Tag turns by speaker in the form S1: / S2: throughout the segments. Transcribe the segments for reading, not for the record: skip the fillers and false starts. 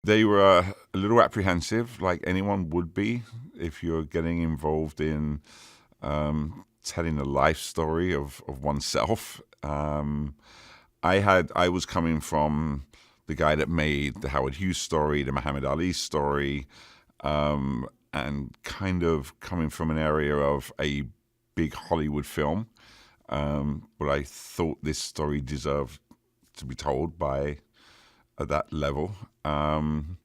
S1: They were a little apprehensive, like anyone would be if you're getting involved in telling the life story of oneself. I was coming from the guy that made the Howard Hughes story, the Muhammad Ali story, and kind of coming from an area of a big Hollywood film. But I thought this story deserved to be told by at that level. And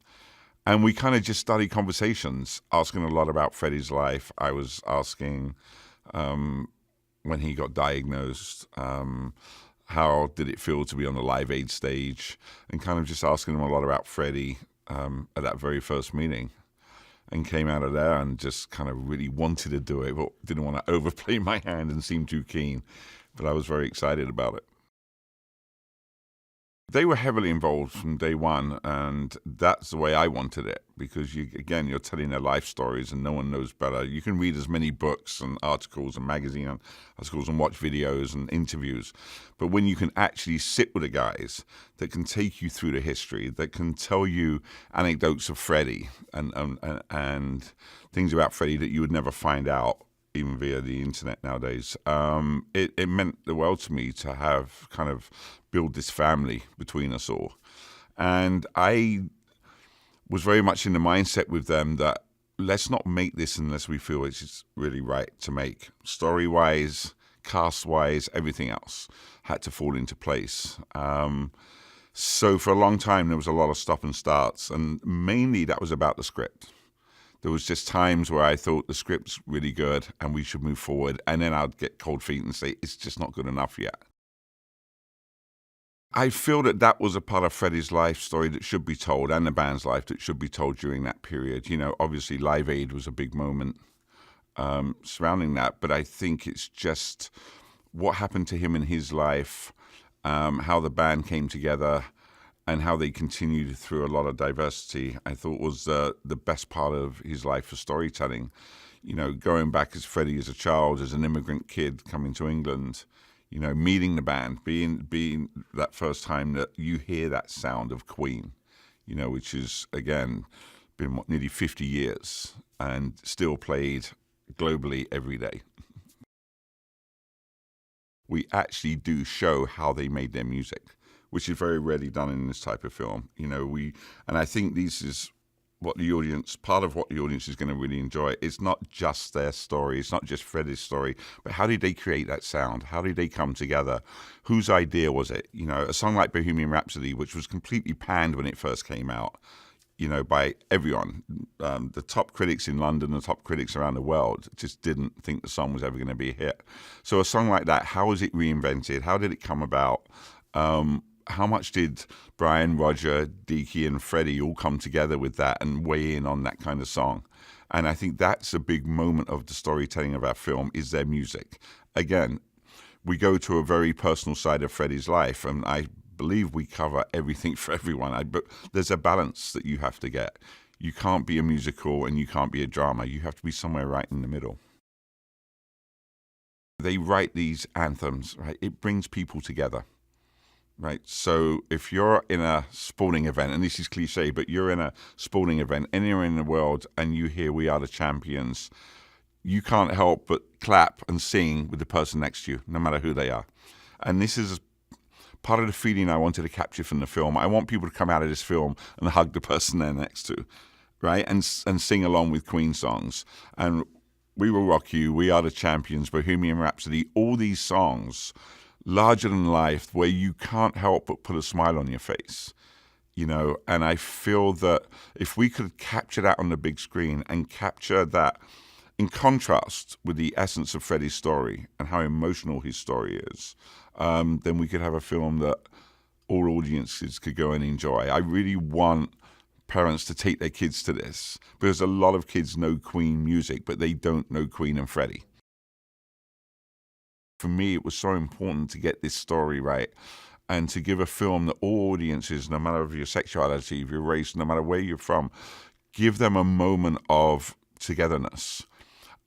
S1: we kind of just started conversations, asking a lot about Freddie's life. I was asking when he got diagnosed, how did it feel to be on the Live Aid stage, and kind of just asking him a lot about Freddie at that very first meeting. And came out of there and just kind of really wanted to do it, but didn't want to overplay my hand and seem too keen. But I was very excited about it. They were heavily involved from day one, and that's the way I wanted it, because you're telling their life stories and no one knows better. You can read as many books and articles and magazine articles and watch videos and interviews, but when you can actually sit with the guys that can take you through the history, that can tell you anecdotes of Freddie and things about Freddie that you would never find out even via the internet nowadays. It meant the world to me to have kind of build this family between us all. And I was very much in the mindset with them that let's not make this unless we feel it's really right to make. Story-wise, cast-wise, everything else had to fall into place. So for a long time, there was a lot of stop and starts, and mainly that was about the script. There was just times where I thought the script's really good and we should move forward, and then I'd get cold feet and say, it's just not good enough yet. I feel that that was a part of Freddie's life story that should be told, and the band's life that should be told during that period. You know, obviously Live Aid was a big moment surrounding that, but I think it's just what happened to him in his life, how the band came together, and how they continued through a lot of diversity, I thought was the best part of his life for storytelling. You know, going back as Freddie as a child, as an immigrant kid coming to England, you know, meeting the band, being that first time that you hear that sound of Queen, you know, which is, again, been nearly 50 years and still played globally every day. We actually do show how they made their music, which is very rarely done in this type of film. You know, and I think this is what the audience, part of what the audience is going to really enjoy. It's not just their story, it's not just Freddie's story, but how did they create that sound? How did they come together? Whose idea was it? You know, a song like Bohemian Rhapsody, which was completely panned when it first came out, you know, by everyone. The top critics in London, the top critics around the world just didn't think the song was ever going to be a hit. So a song like that, how was it reinvented? How did it come about? How much did Brian, Roger, Deaky, and Freddie all come together with that and weigh in on that kind of song? And I think that's a big moment of the storytelling of our film, is their music. Again, we go to a very personal side of Freddie's life, and I believe we cover everything for everyone. But there's a balance that you have to get. You can't be a musical and you can't be a drama. You have to be somewhere right in the middle. They write these anthems, right? It brings people together. Right. So if you're in a sporting event, and this is cliche, but you're in a sporting event anywhere in the world and you hear "We Are the Champions," you can't help but clap and sing with the person next to you, no matter who they are. And this is part of the feeling I wanted to capture from the film. I want people to come out of this film and hug the person they're next to, right? And sing along with Queen songs. And "We Will Rock You," "We Are the Champions," Bohemian Rhapsody, all these songs larger than life, where you can't help but put a smile on your face, you know. And I feel that if we could capture that on the big screen and capture that in contrast with the essence of Freddie's story and how emotional his story is, then we could have a film that all audiences could go and enjoy. I really want parents to take their kids to this, because a lot of kids know Queen music, but they don't know Queen and Freddie. For me, it was so important to get this story right and to give a film that all audiences, no matter of your sexuality, of your race, no matter where you're from, give them a moment of togetherness.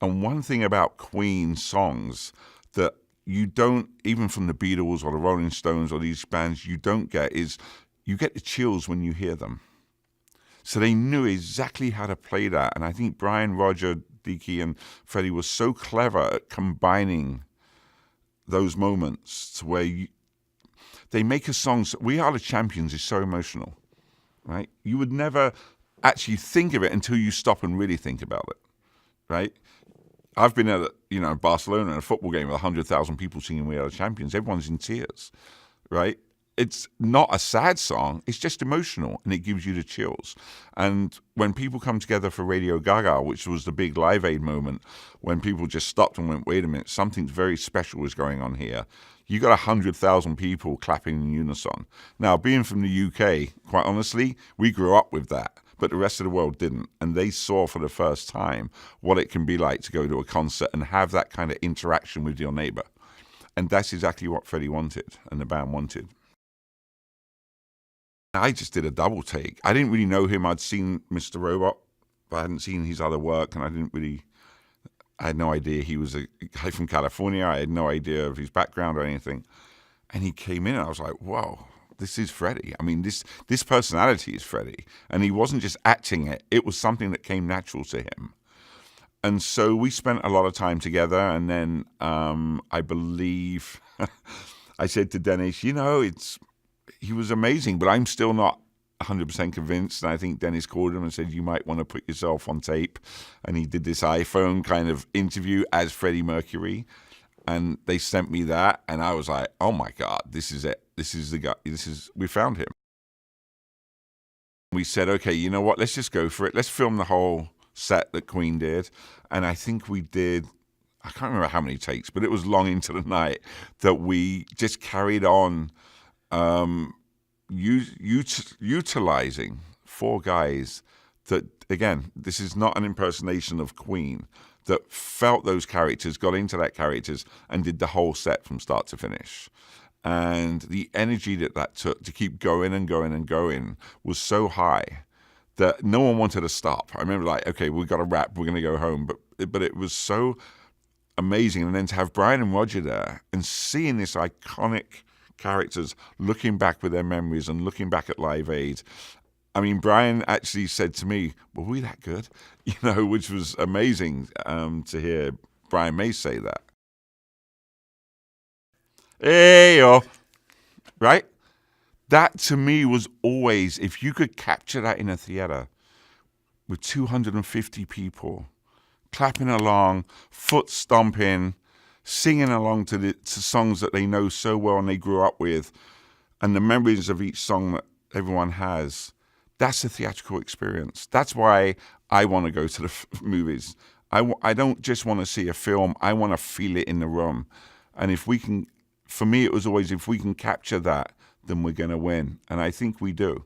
S1: And one thing about Queen songs that you don't, even from the Beatles or the Rolling Stones or these bands, you don't get is you get the chills when you hear them. So they knew exactly how to play that. And I think Brian, Roger, Dickie, and Freddie were so clever at combining those moments to where they make a song. We Are the Champions is so emotional, right? You would never actually think of it until you stop and really think about it, right? I've been at Barcelona in a football game with 100,000 people singing We Are the Champions. Everyone's in tears, right? It's not a sad song. It's just emotional, and it gives you the chills. And when people come together for Radio Gaga, which was the big Live Aid moment, when people just stopped and went, wait a minute, something very special is going on here. You got 100,000 people clapping in unison. Now, being from the UK, quite honestly, we grew up with that, but the rest of the world didn't. And they saw for the first time what it can be like to go to a concert and have that kind of interaction with your neighbor. And that's exactly what Freddie wanted and the band wanted. I just did a double take. I didn't really know him. I'd seen Mr. Robot, but I hadn't seen his other work, and I had no idea he was a guy from California. I had no idea of his background or anything. And he came in, and I was like, whoa, this is Freddie. I mean, this personality is Freddie. And he wasn't just acting it. It was something that came natural to him. And so we spent a lot of time together, and then I believe I said to Dennis, he was amazing, but I'm still not 100% convinced. And I think Dennis called him and said, you might want to put yourself on tape. And he did this iPhone kind of interview as Freddie Mercury. And they sent me that. And I was like, oh my God, this is it. This is the guy. We found him. We said, okay, you know what? Let's just go for it. Let's film the whole set that Queen did. And I think we did, I can't remember how many takes, but it was long into the night that we just carried on utilizing four guys that, again, this is not an impersonation of Queen, that felt those characters, got into that characters, and did the whole set from start to finish. And the energy that took to keep going and going and going was so high that no one wanted to stop. I remember okay, we've got to wrap, we're going to go home. But it was so amazing. And then to have Brian and Roger there and seeing this iconic characters looking back with their memories and looking back at Live Aid. I mean, Brian actually said to me, were we that good? Which was amazing to hear Brian May say that. Hey-o, right? That to me was always, if you could capture that in a theater with 250 people clapping along, foot stomping, singing along to songs that they know so well and they grew up with, and the memories of each song that everyone has, that's a theatrical experience. That's why I want to go to the movies. I don't just want to see a film. I want to feel it in the room. And if we can, for me, it was always, if we can capture that, then we're going to win. And I think we do.